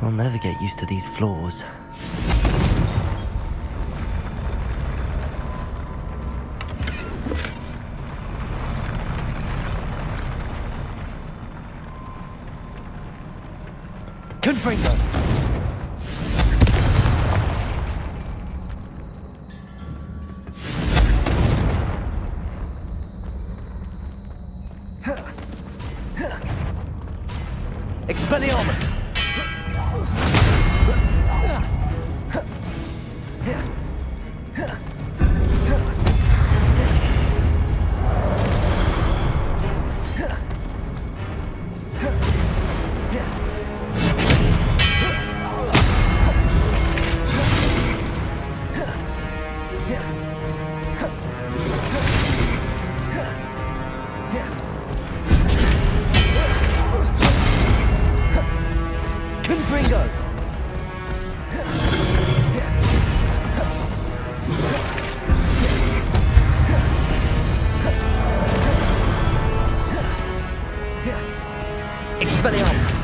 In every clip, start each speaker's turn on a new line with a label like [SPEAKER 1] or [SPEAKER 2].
[SPEAKER 1] I'll never get used to these floors. Confringo! Expelliarmus! Confringo! Expelliarmus!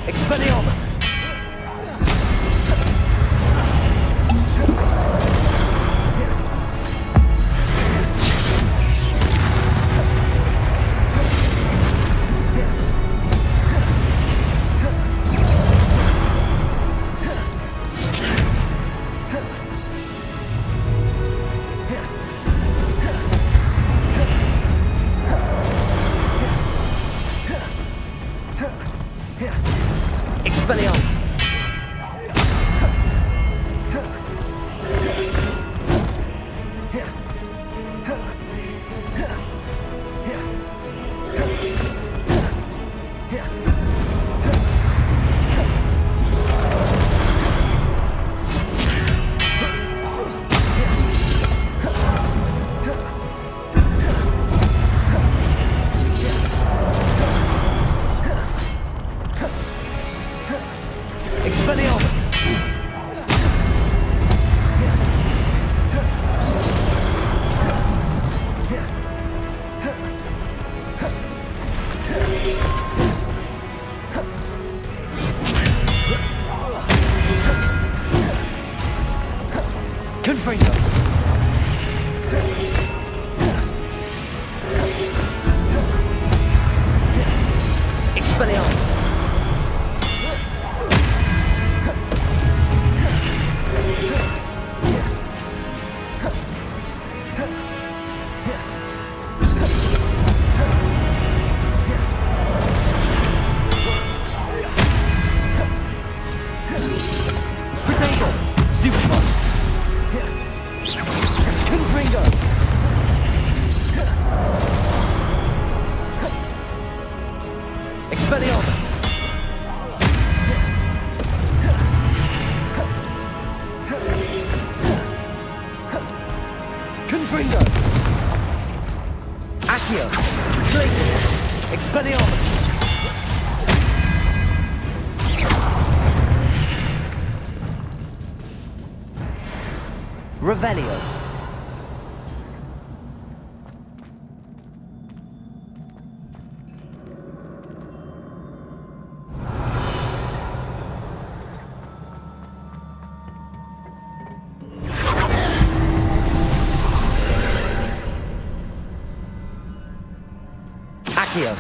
[SPEAKER 1] Expelliarmus! Expelliarmus! Expelliarmus! Confringo! Expelliarmus! Stupefy! Confringo! Expelliarmus! Confringo! Accio! Glacius! Expelliarmus! Revelio. Accio.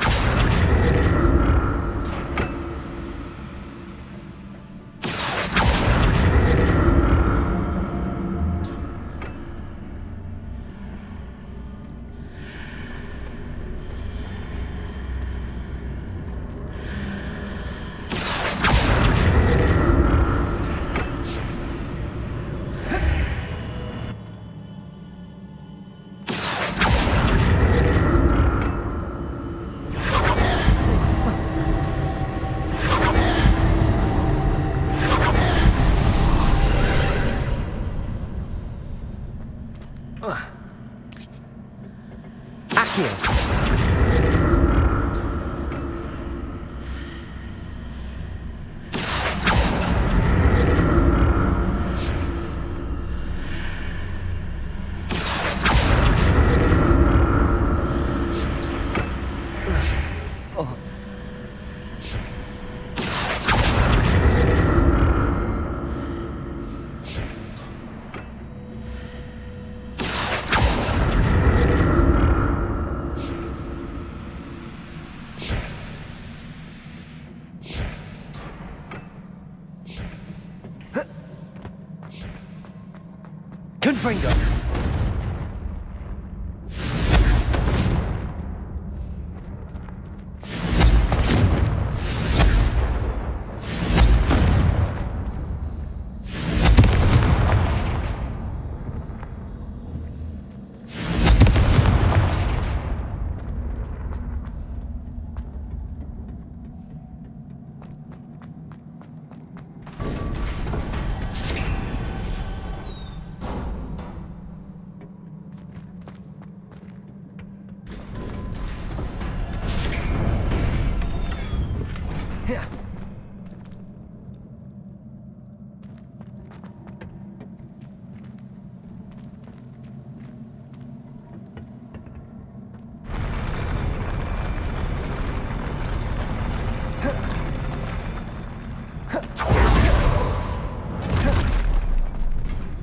[SPEAKER 1] Confringo. Yeah.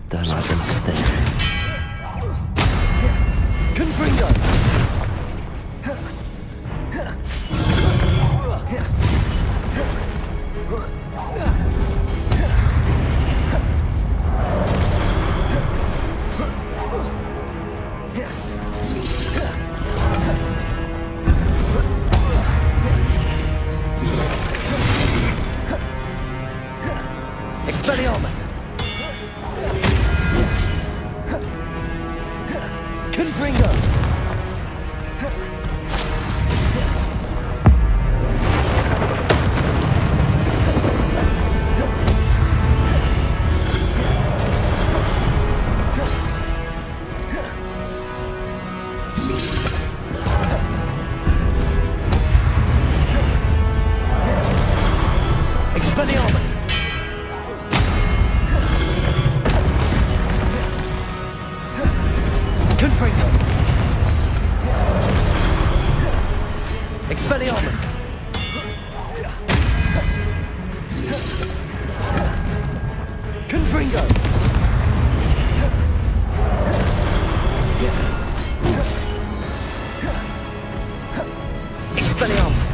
[SPEAKER 2] Don't like the look of this.
[SPEAKER 1] Confringo. Expelliarmus. Confringo. Expelliarmus. Confringo. Expelliarmus. Confringo. Expelliarmus.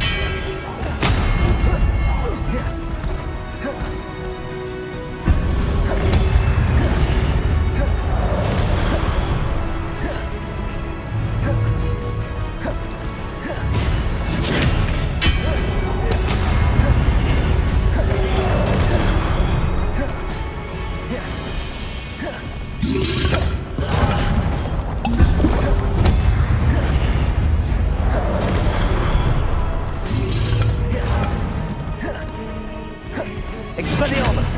[SPEAKER 1] Expelliarmus.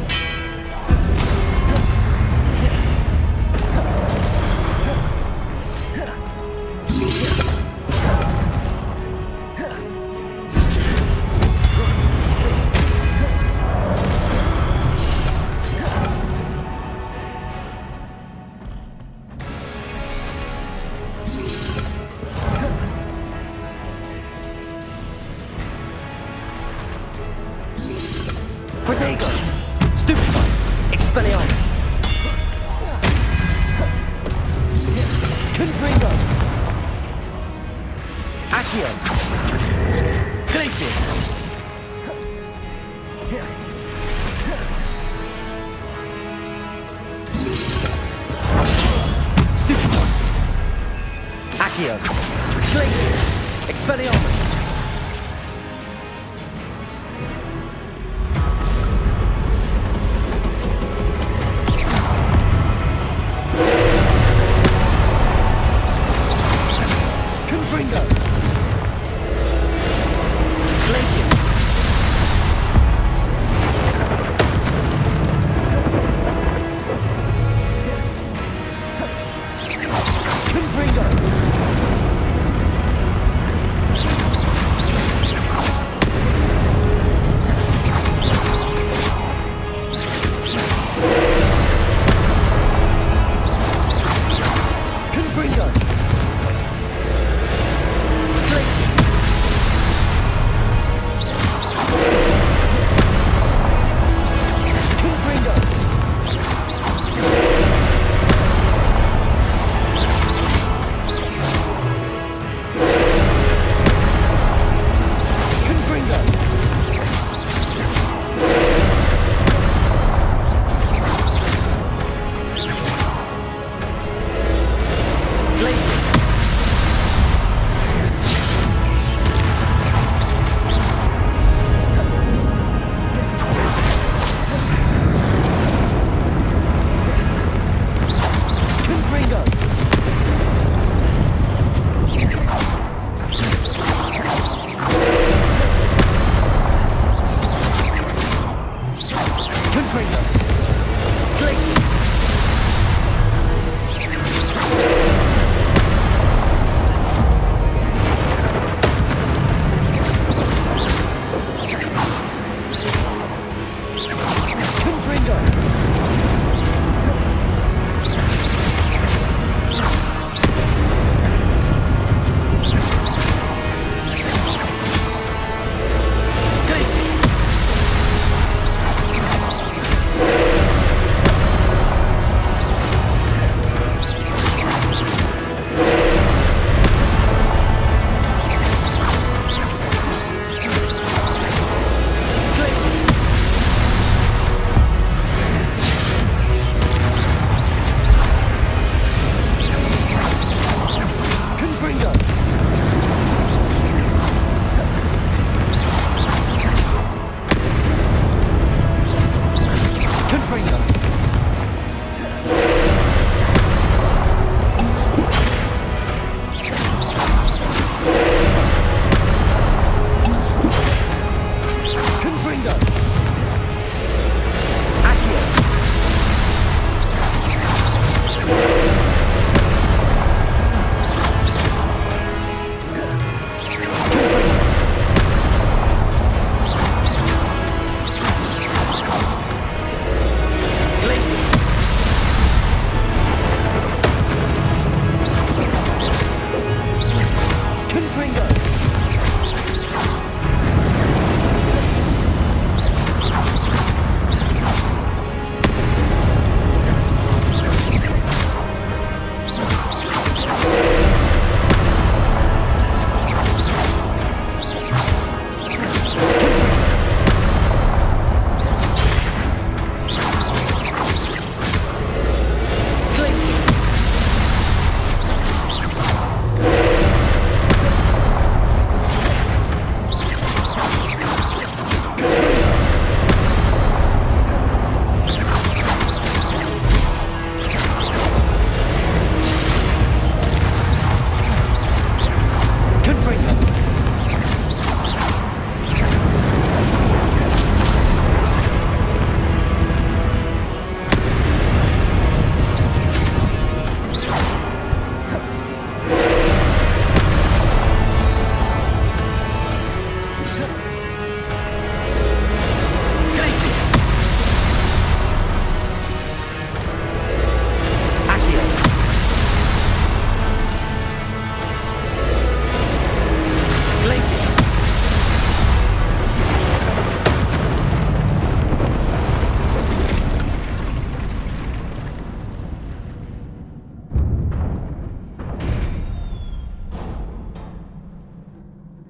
[SPEAKER 1] Protego. Stupefy. Expelliarmus. Confringo. Accio. Glacius. Stupefy. Accio. Glacius. Expelliarmus. Confringo. Glacius. Confringo.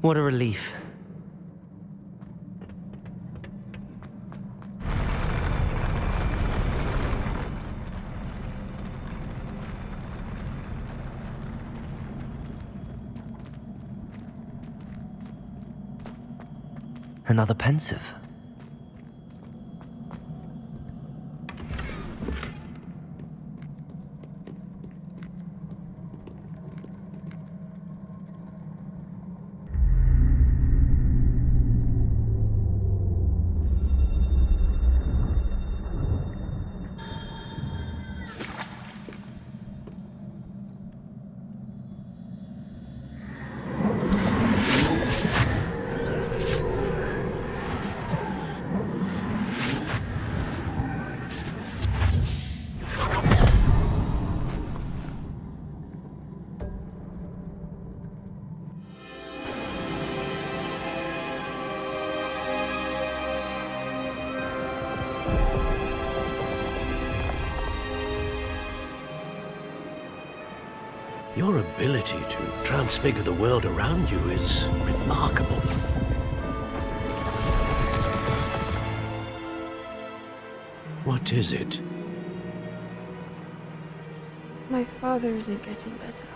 [SPEAKER 1] What a relief. Another pensive.
[SPEAKER 2] Your ability to transfigure the world around you is remarkable. What is it?
[SPEAKER 3] My father isn't getting better.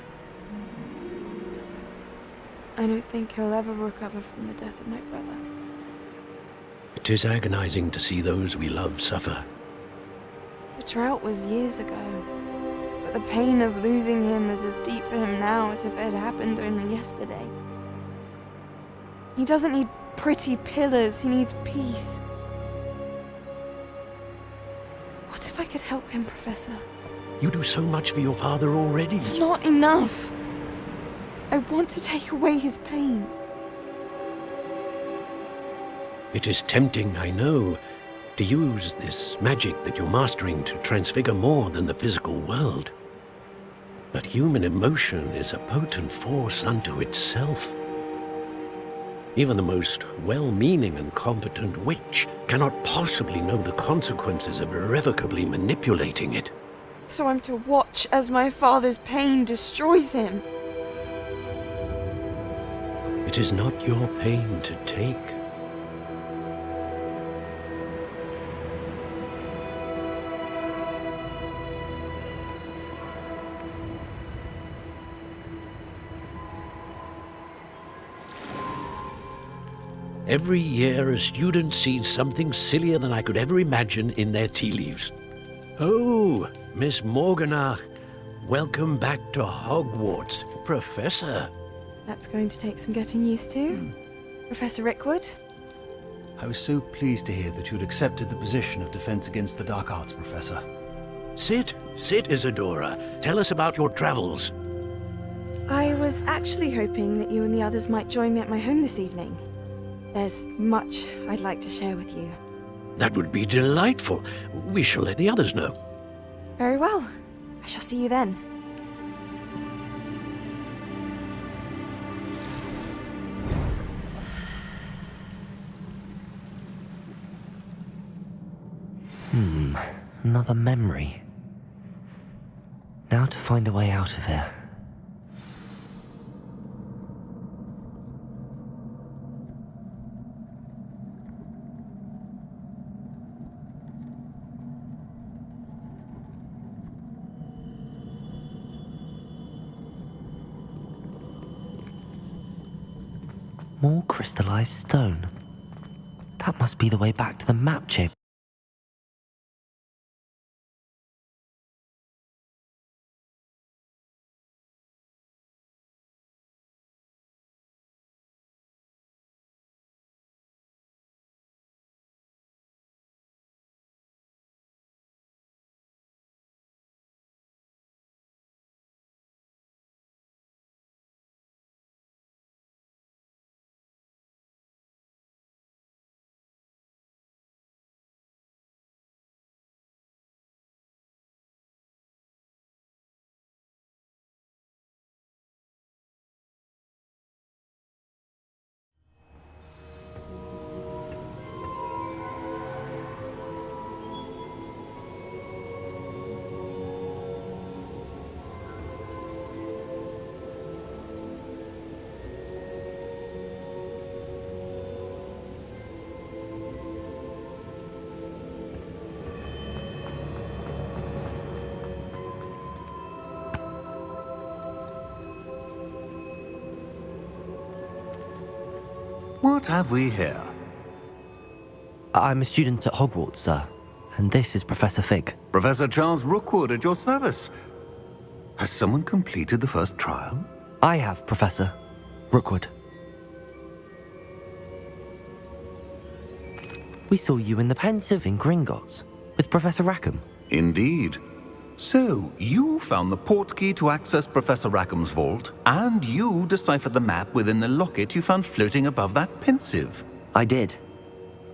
[SPEAKER 3] I don't think he'll ever recover from the death of my brother.
[SPEAKER 2] It is agonizing to see those we love suffer.
[SPEAKER 3] The drought was years ago, but the pain of losing him is as deep for him now as if it had happened only yesterday. He doesn't need pretty pillars, he needs peace. What if I could help him, Professor?
[SPEAKER 2] You do so much for your father already.
[SPEAKER 3] It's not enough. I want to take away his pain.
[SPEAKER 2] It is tempting, I know, to use this magic that you're mastering to transfigure more than the physical world. But human emotion is a potent force unto itself. Even the most well-meaning and competent witch cannot possibly know the consequences of irrevocably manipulating it.
[SPEAKER 3] So I'm to watch as my father's pain destroys him.
[SPEAKER 2] It is not your pain to take. Every year, a student sees something sillier than I could ever imagine in their tea leaves. Oh, Miss Morganach, welcome back to Hogwarts, Professor.
[SPEAKER 3] That's going to take some getting used to. Professor Rickwood?
[SPEAKER 4] I was so pleased to hear that you'd accepted the position of Defense Against the Dark Arts, Professor.
[SPEAKER 2] Sit, Isadora. Tell us about your travels.
[SPEAKER 3] I was actually hoping that you and the others might join me at my home this evening. There's much I'd like to share with you.
[SPEAKER 2] That would be delightful. We shall let the others know.
[SPEAKER 3] Very well. I shall see you then.
[SPEAKER 1] Another memory. Now to find a way out of here. More crystallized stone. That must be the way back to the map chip.
[SPEAKER 5] What have we here?
[SPEAKER 1] I'm a student at Hogwarts, sir. And this is Professor Fig.
[SPEAKER 5] Professor Charles Rookwood at your service. Has someone completed the first trial?
[SPEAKER 1] I have, Professor Rookwood. We saw you in the Pensive in Gringotts with Professor Rackham.
[SPEAKER 5] Indeed. So, you found the portkey to access Professor Rackham's vault, and you deciphered the map within the locket you found floating above that Pensive.
[SPEAKER 1] I did.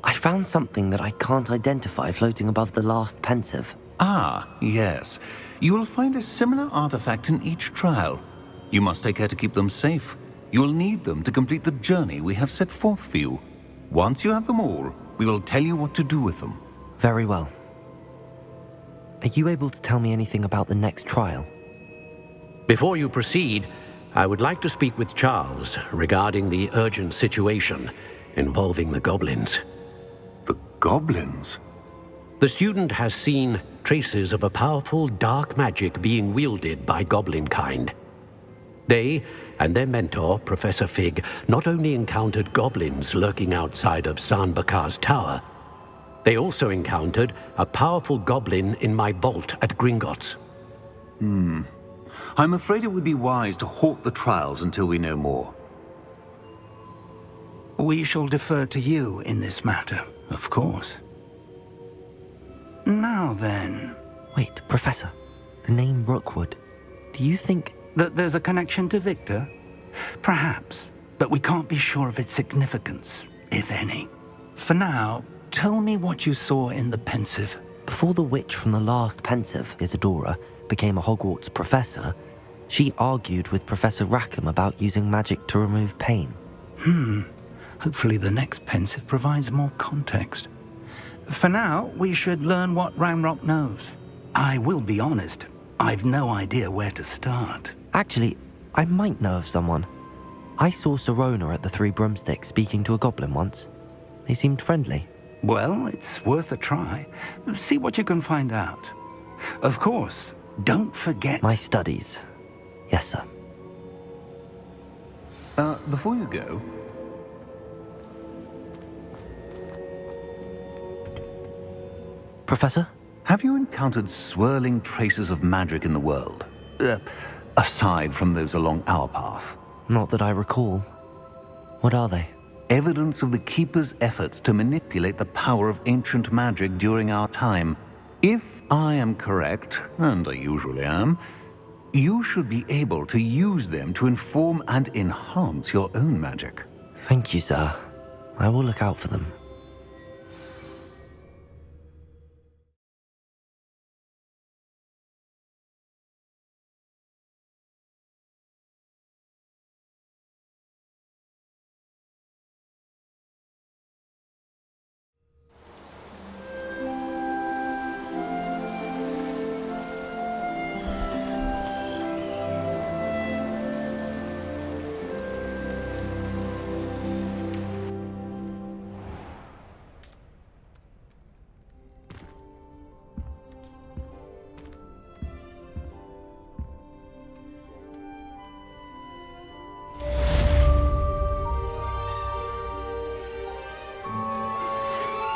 [SPEAKER 1] I found something that I can't identify floating above the last Pensive.
[SPEAKER 5] Ah, yes. You will find a similar artifact in each trial. You must take care to keep them safe. You will need them to complete the journey we have set forth for you. Once you have them all, we will tell you what to do with them.
[SPEAKER 1] Very well. Are you able to tell me anything about the next trial?
[SPEAKER 2] Before you proceed, I would like to speak with Charles regarding the urgent situation involving the goblins.
[SPEAKER 5] The goblins?
[SPEAKER 2] The student has seen traces of a powerful dark magic being wielded by goblin kind. They and their mentor, Professor Fig, not only encountered goblins lurking outside of Sanbakar's tower, they also encountered a powerful goblin in my vault at Gringotts.
[SPEAKER 5] I'm afraid it would be wise to halt the trials until we know more.
[SPEAKER 6] We shall defer to you in this matter, of course. Now then,
[SPEAKER 1] Wait, Professor. The name Rookwood. Do you think...
[SPEAKER 6] that there's a connection to Victor? Perhaps, but we can't be sure of its significance, if any. For now, tell me what you saw in the Pensive.
[SPEAKER 1] Before the witch from the last Pensive, Isadora, became a Hogwarts professor, she argued with Professor Rackham about using magic to remove pain.
[SPEAKER 6] Hopefully the next Pensive provides more context. For now, we should learn what Ranrock knows. I will be honest, I've no idea where to start.
[SPEAKER 1] Actually, I might know of someone. I saw Sirona at the Three Broomsticks speaking to a goblin once. They seemed friendly.
[SPEAKER 6] Well, it's worth a try. See what you can find out. Of course, don't forget...
[SPEAKER 1] My studies. Yes, sir.
[SPEAKER 5] Before you go...
[SPEAKER 1] Professor?
[SPEAKER 5] Have you encountered swirling traces of magic in the world? Aside from those along our path.
[SPEAKER 1] Not that I recall. What are they?
[SPEAKER 5] Evidence of the Keeper's efforts to manipulate the power of ancient magic during our time. If I am correct, and I usually am, you should be able to use them to inform and enhance your own magic.
[SPEAKER 1] Thank you, sir. I will look out for them.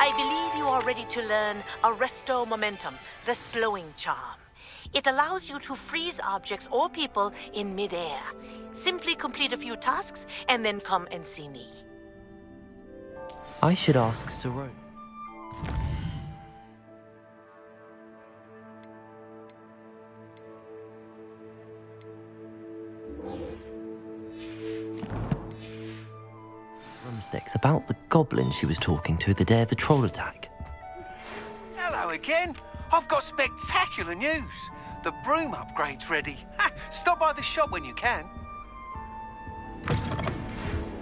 [SPEAKER 7] I believe you are ready to learn Arresto Momentum, the slowing charm. It allows you to freeze objects or people in midair. Simply complete a few tasks and then come and see me.
[SPEAKER 1] I should ask Sirona. Broomsticks about the goblin she was talking to the day of the troll attack.
[SPEAKER 8] Hello again. I've got spectacular news. The broom upgrade's ready. Ha, stop by the shop when you can.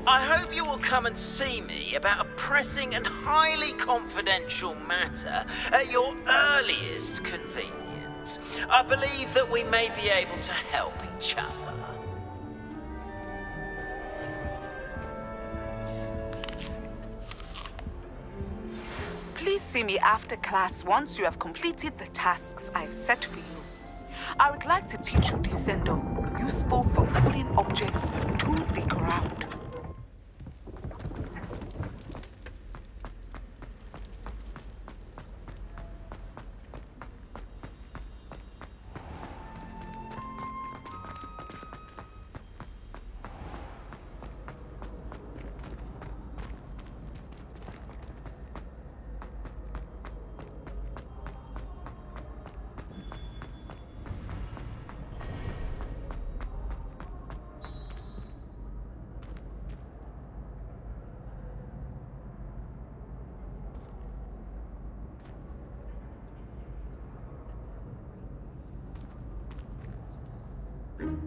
[SPEAKER 9] I hope you will come and see me about a pressing and highly confidential matter at your earliest convenience. I believe that we may be able to help each other.
[SPEAKER 10] Please see me after class once you have completed the tasks I've set for you. I would like to teach you Descendo, useful for pulling objects to the ground.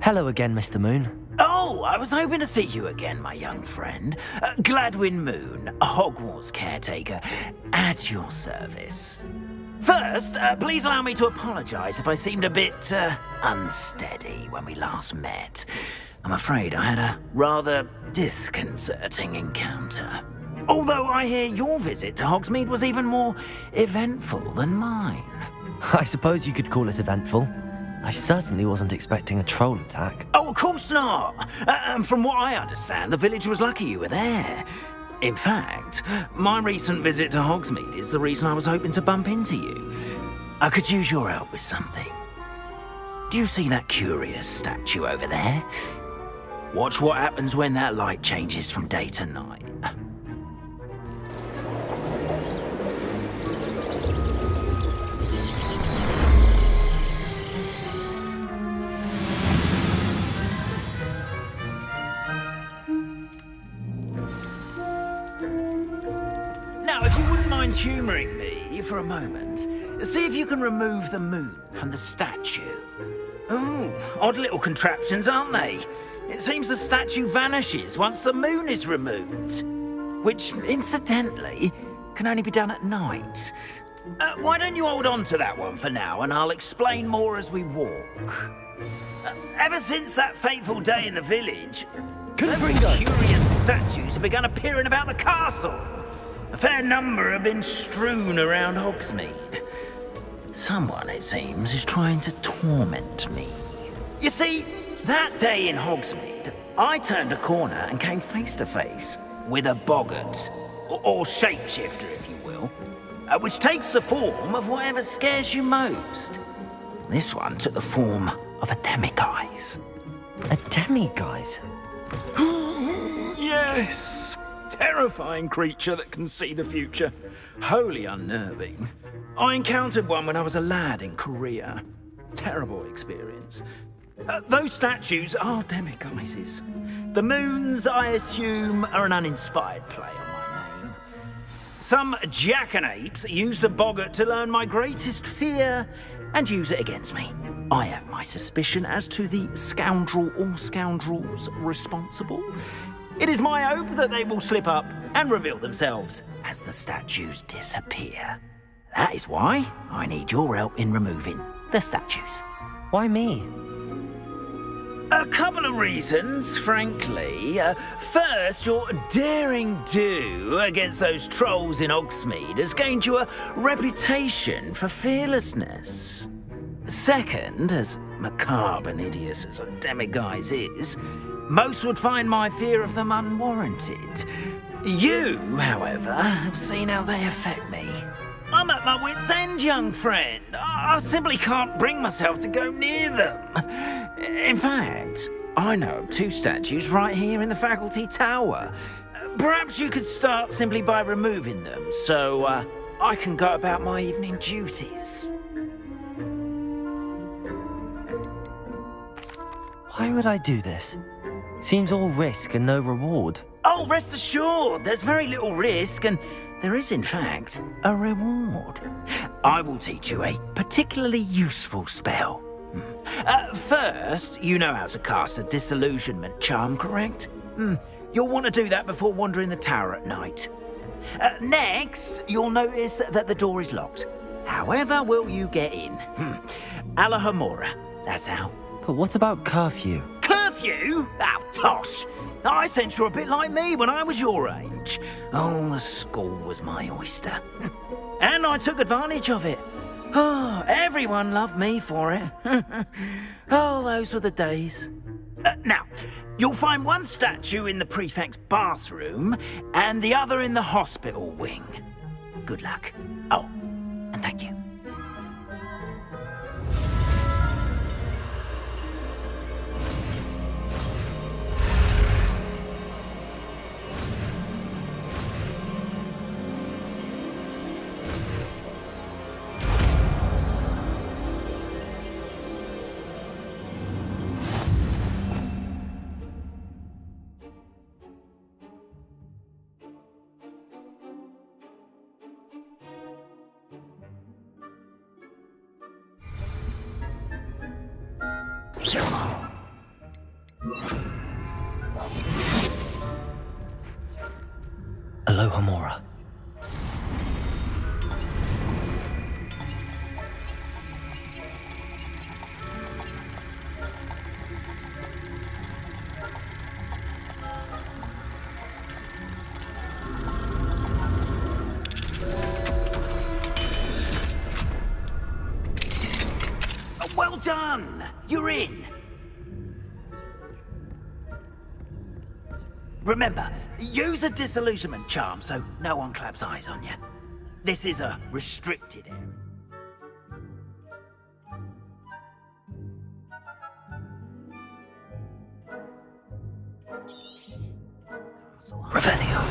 [SPEAKER 1] Hello again, Mr. Moon.
[SPEAKER 9] Oh, I was hoping to see you again, my young friend. Gladwin Moon, Hogwarts caretaker, at your service. First, please allow me to apologise if I seemed a bit unsteady when we last met. I'm afraid I had a rather disconcerting encounter. Although I hear your visit to Hogsmeade was even more eventful than mine.
[SPEAKER 1] I suppose you could call it eventful. I certainly wasn't expecting a troll attack.
[SPEAKER 9] Oh, of course not. From what I understand, the village was lucky you were there. In fact, my recent visit to Hogsmeade is the reason I was hoping to bump into you. I could use your help with something. Do you see that curious statue over there? Watch what happens when that light changes from day to night. Now, if you wouldn't mind humouring me for a moment, see if you can remove the moon from the statue. Oh, odd little contraptions, aren't they? It seems the statue vanishes once the moon is removed. Which, incidentally, can only be done at night. Why don't you hold on to that one for now, and I'll explain more as we walk. Ever since that fateful day in the village, curious statues have begun appearing about the castle. A fair number have been strewn around Hogsmeade. Someone, it seems, is trying to torment me. You see, that day in Hogsmeade, I turned a corner and came face to face with a boggart, or shapeshifter, if you will, which takes the form of whatever scares you most. This one took the form of a demiguise.
[SPEAKER 1] A demiguise?
[SPEAKER 9] Yes! Terrifying creature that can see the future. Wholly unnerving. I encountered one when I was a lad in Korea. Terrible experience. Those statues are demiguises. The moons, I assume, are an uninspired play on my name. Some jackanapes used a boggart to learn my greatest fear and use it against me. I have my suspicion as to the scoundrel or scoundrels responsible. It is my hope that they will slip up and reveal themselves as the statues disappear. That is why I need your help in removing the statues.
[SPEAKER 1] Why me?
[SPEAKER 9] A couple of reasons, frankly. First, your daring do against those trolls in Hogsmeade has gained you a reputation for fearlessness. Second, as macabre and hideous as a demiguise is, most would find my fear of them unwarranted. You, however, have seen how they affect me. I'm at my wit's end, young friend. I simply can't bring myself to go near them. In fact, I know of two statues right here in the faculty tower. Perhaps you could start simply by removing them, so I can go about my evening duties.
[SPEAKER 1] Why would I do this? Seems all risk and no reward.
[SPEAKER 9] Oh, rest assured, there's very little risk, and there is, in fact, a reward. I will teach you a particularly useful spell. First, you know how to cast a disillusionment charm, correct? You'll want to do that before wandering the tower at night. Next, you'll notice that the door is locked. However will you get in? Alahomora, that's how.
[SPEAKER 1] But what about curfew?
[SPEAKER 9] Curfew? Oh, tosh! I sense you're a bit like me when I was your age. Oh, the school was my oyster. And I took advantage of it. Oh, everyone loved me for it. Oh, those were the days. Now, you'll find one statue in the prefect's bathroom and the other in the hospital wing. Good luck. Oh, and thank you.
[SPEAKER 1] Aloha Mora.
[SPEAKER 6] Well done! You're in! Remember, use a disillusionment charm so no one claps eyes on you. This is a restricted area.
[SPEAKER 1] Revelio.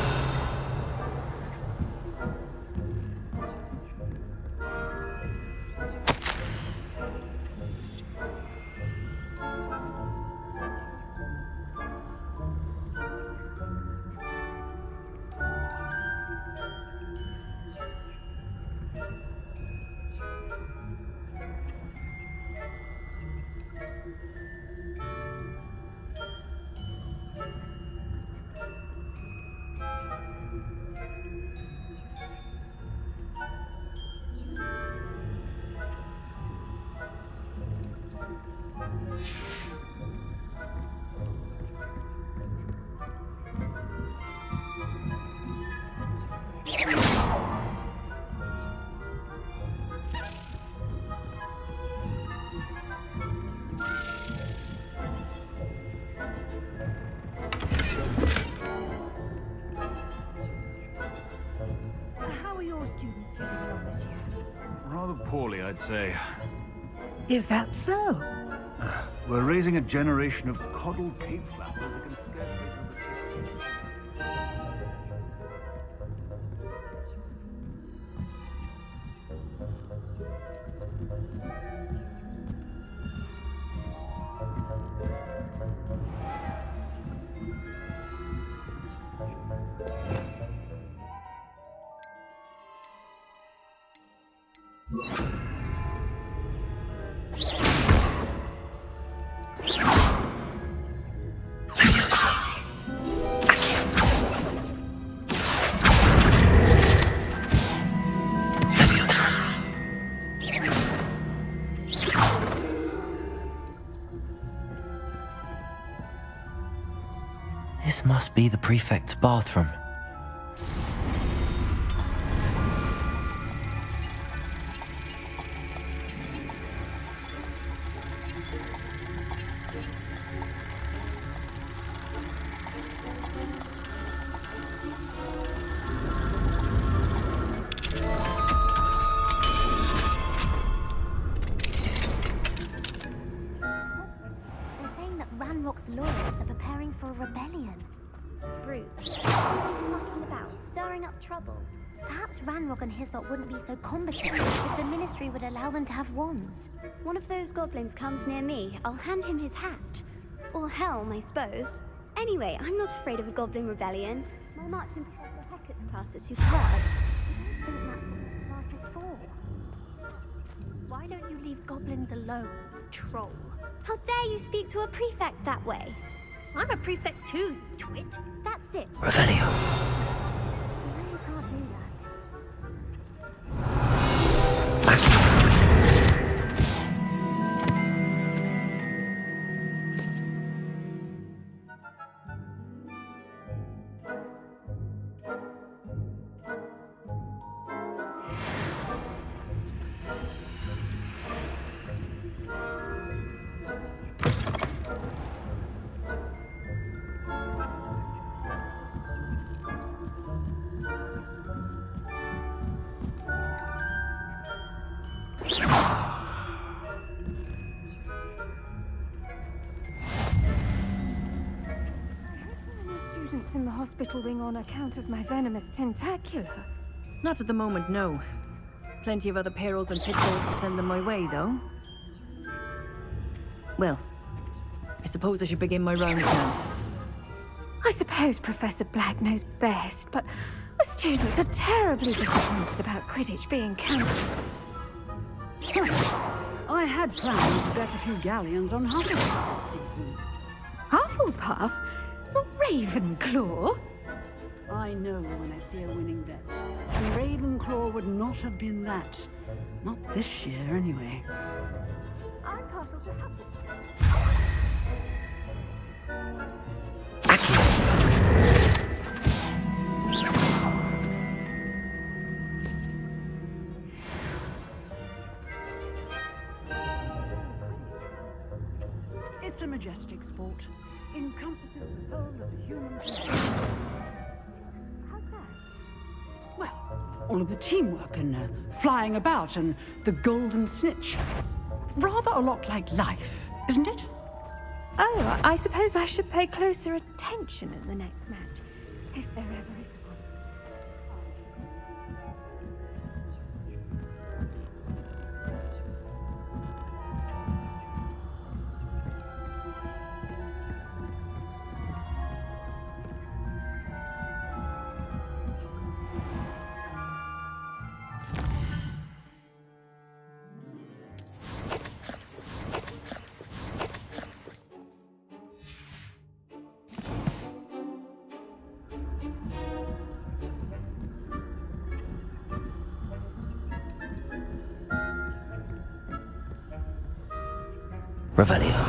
[SPEAKER 11] How are your students getting along this year?
[SPEAKER 4] Rather poorly, I'd say.
[SPEAKER 11] Is that so?
[SPEAKER 4] We're raising a generation of coddled cape flappers that can scarcely
[SPEAKER 1] This must be the prefect's bathroom.
[SPEAKER 11] They're saying that Ranrock's lawyers are preparing for a rebellion. True. Mucking about, stirring up trouble. Perhaps Ranrock and his lot wouldn't be so competent if the Ministry would allow them to have wands.
[SPEAKER 12] One of those goblins comes near me, I'll hand him his hat. Or helm, I suppose. Anyway, I'm not afraid of a goblin rebellion. My marks in Professor Hackett's class are superb.
[SPEAKER 11] I don't think that's what the class is for. Why don't you leave goblins alone, troll?
[SPEAKER 12] How dare you speak to a prefect that way?
[SPEAKER 11] I'm a prefect too, you twit. That's it.
[SPEAKER 1] Revelio.
[SPEAKER 11] You really can't do that.
[SPEAKER 13] Students in the hospital wing on account of my venomous tentacular.
[SPEAKER 14] Not at the moment, no. Plenty of other perils and pitfalls to send them my way, though. Well, I suppose I should begin my rounds now.
[SPEAKER 13] I suppose Professor Black knows best, but the students are terribly disappointed about Quidditch being cancelled.
[SPEAKER 15] I had planned to bet a few galleons on Hufflepuff this season.
[SPEAKER 13] Hufflepuff? Not Ravenclaw?
[SPEAKER 15] I know when I see a winning bet. And Ravenclaw would not have been that. Not this year, anyway.
[SPEAKER 11] I'm partial to Hufflepuff.
[SPEAKER 15] It's a majestic sport. Encompasses the whole of the human race.
[SPEAKER 11] How's that?
[SPEAKER 15] Well, all of the teamwork and flying about and the golden snitch. Rather a lot like life, isn't it?
[SPEAKER 13] Oh, I suppose I should pay closer attention at the next match, if there ever is one.
[SPEAKER 1] Revelio.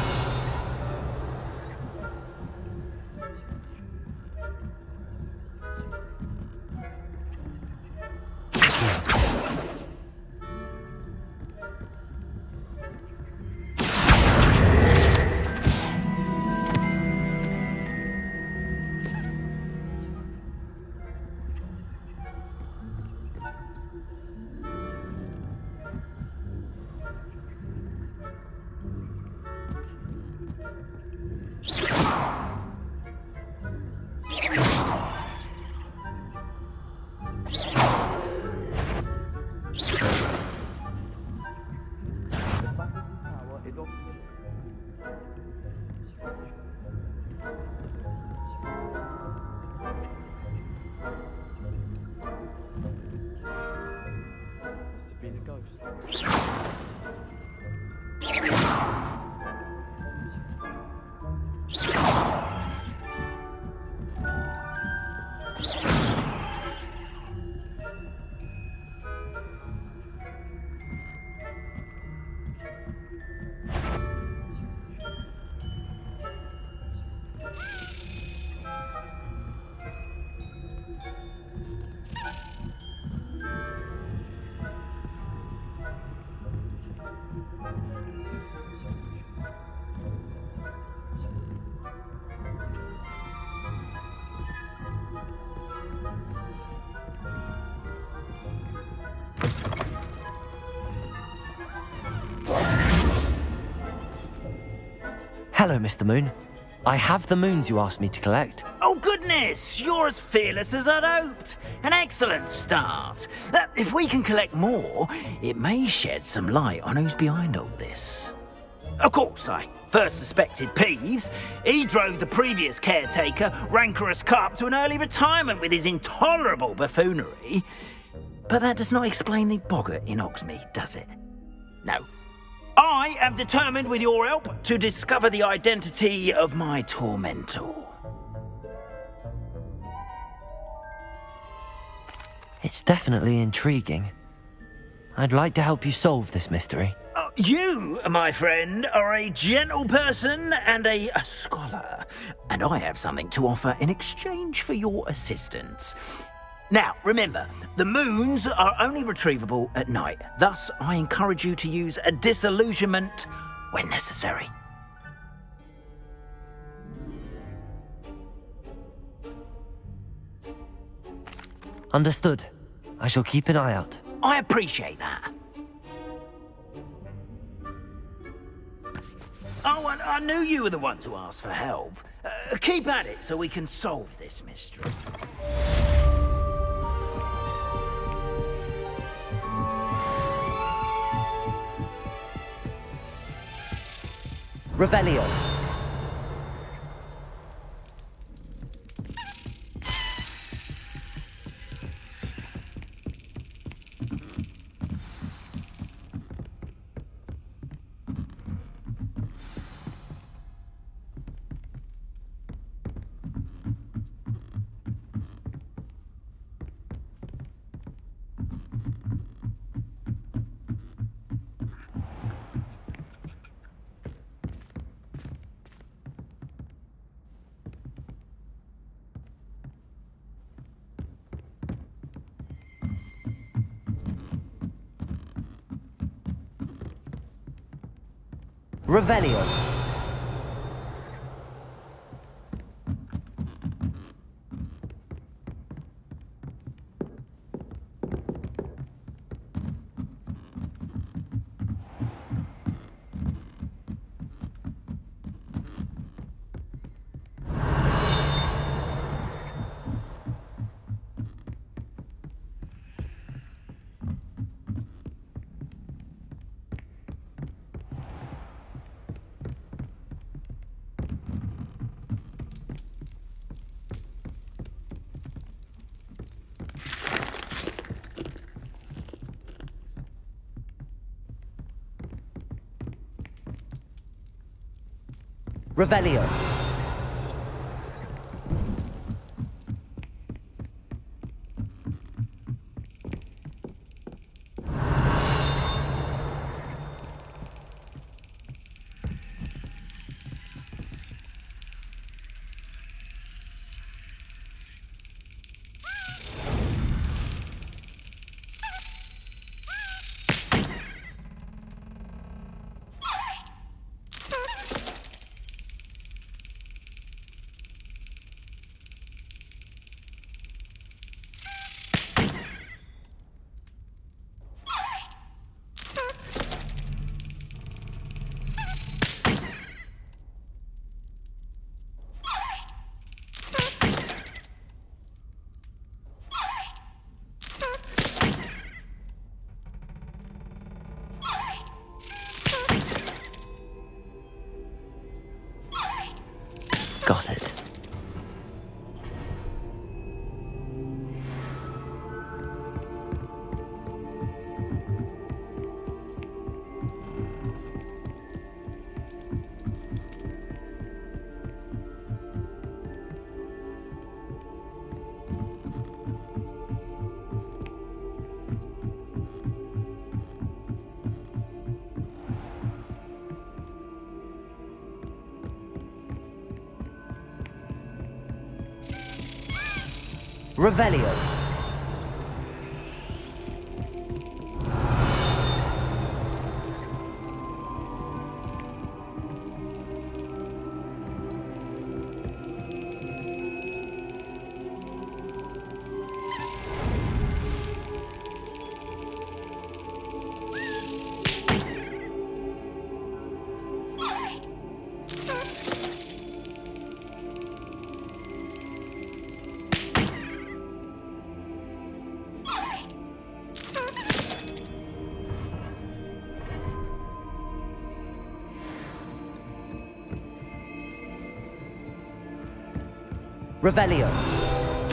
[SPEAKER 1] Hello, Mr. Moon. I have the moons you asked me to collect.
[SPEAKER 9] Oh, goodness! You're as fearless as I'd hoped. An excellent start. If we can collect more, it may shed some light on who's behind all this. Of course, I first suspected Peeves. He drove the previous caretaker, Rancorous Carp, to an early retirement with his intolerable buffoonery. But that does not explain the boggart in Hogsmeade, does it? No. I am determined, with your help, to discover the identity of my tormentor.
[SPEAKER 1] It's definitely intriguing. I'd like to help you solve this mystery.
[SPEAKER 9] You, my friend, are a gentle person and a scholar, and I have something to offer in exchange for your assistance. Now, remember, the moons are only retrievable at night. Thus, I encourage you to use a disillusionment when necessary.
[SPEAKER 1] Understood. I shall keep an eye out.
[SPEAKER 9] I appreciate that. Oh, and I knew you were the one to ask for help. Keep at it so we can solve this mystery.
[SPEAKER 1] Revelio. Revelio. Revelio. Got it. Revelio. Revelio.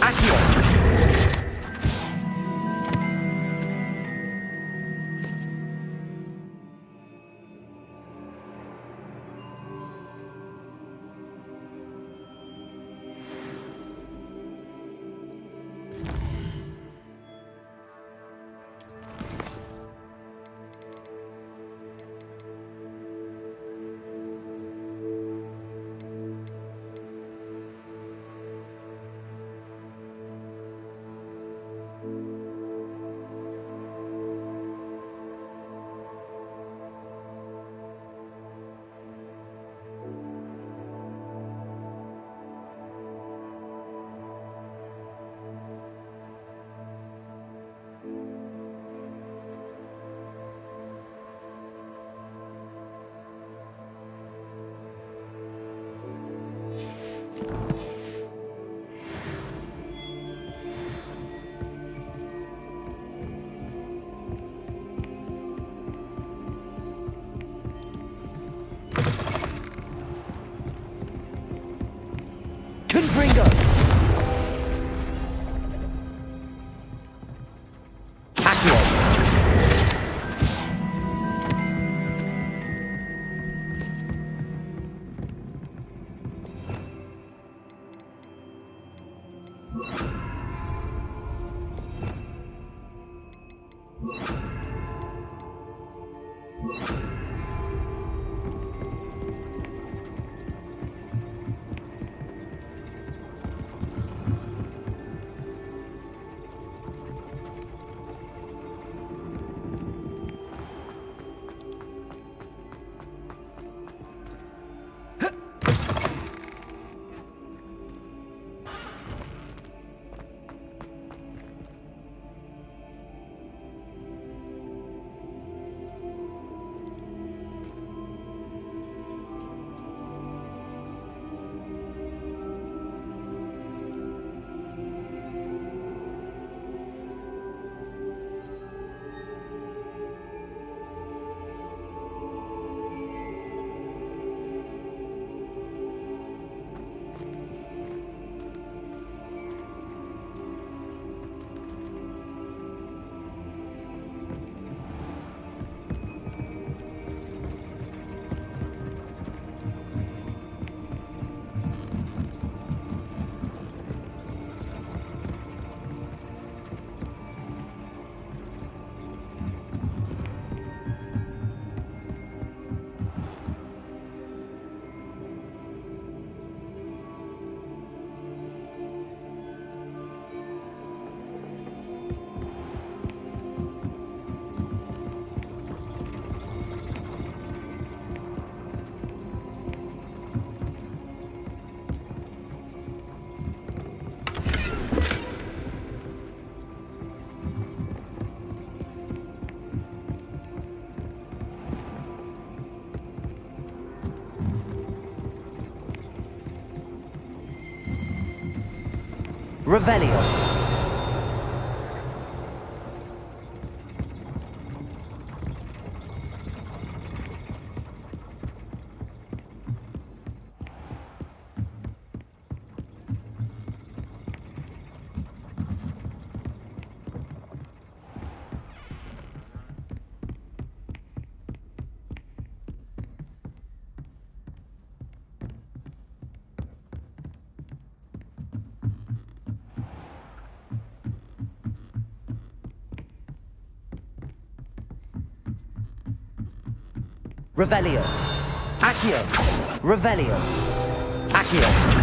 [SPEAKER 1] Accio. Confringo. Accio. Revelio. Revelio. Accio. Revelio. Accio.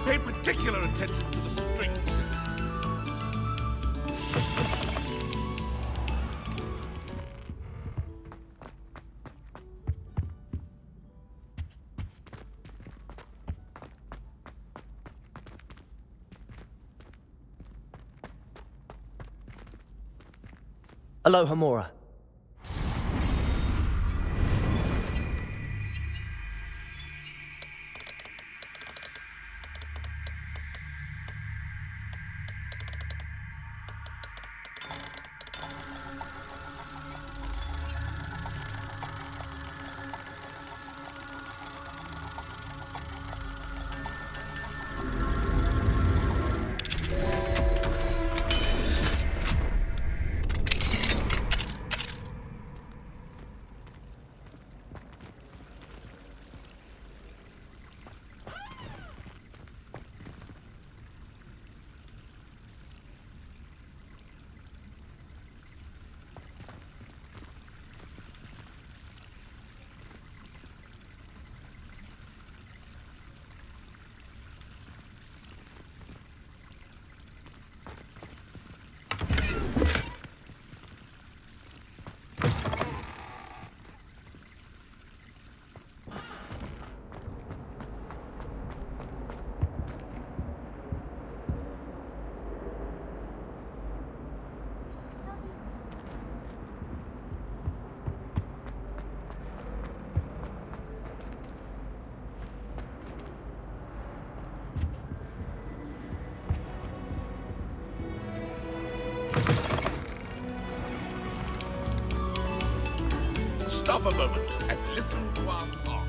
[SPEAKER 16] Pay particular attention to the strings.
[SPEAKER 1] Aloha Mora.
[SPEAKER 16] Stop a moment and listen to our song.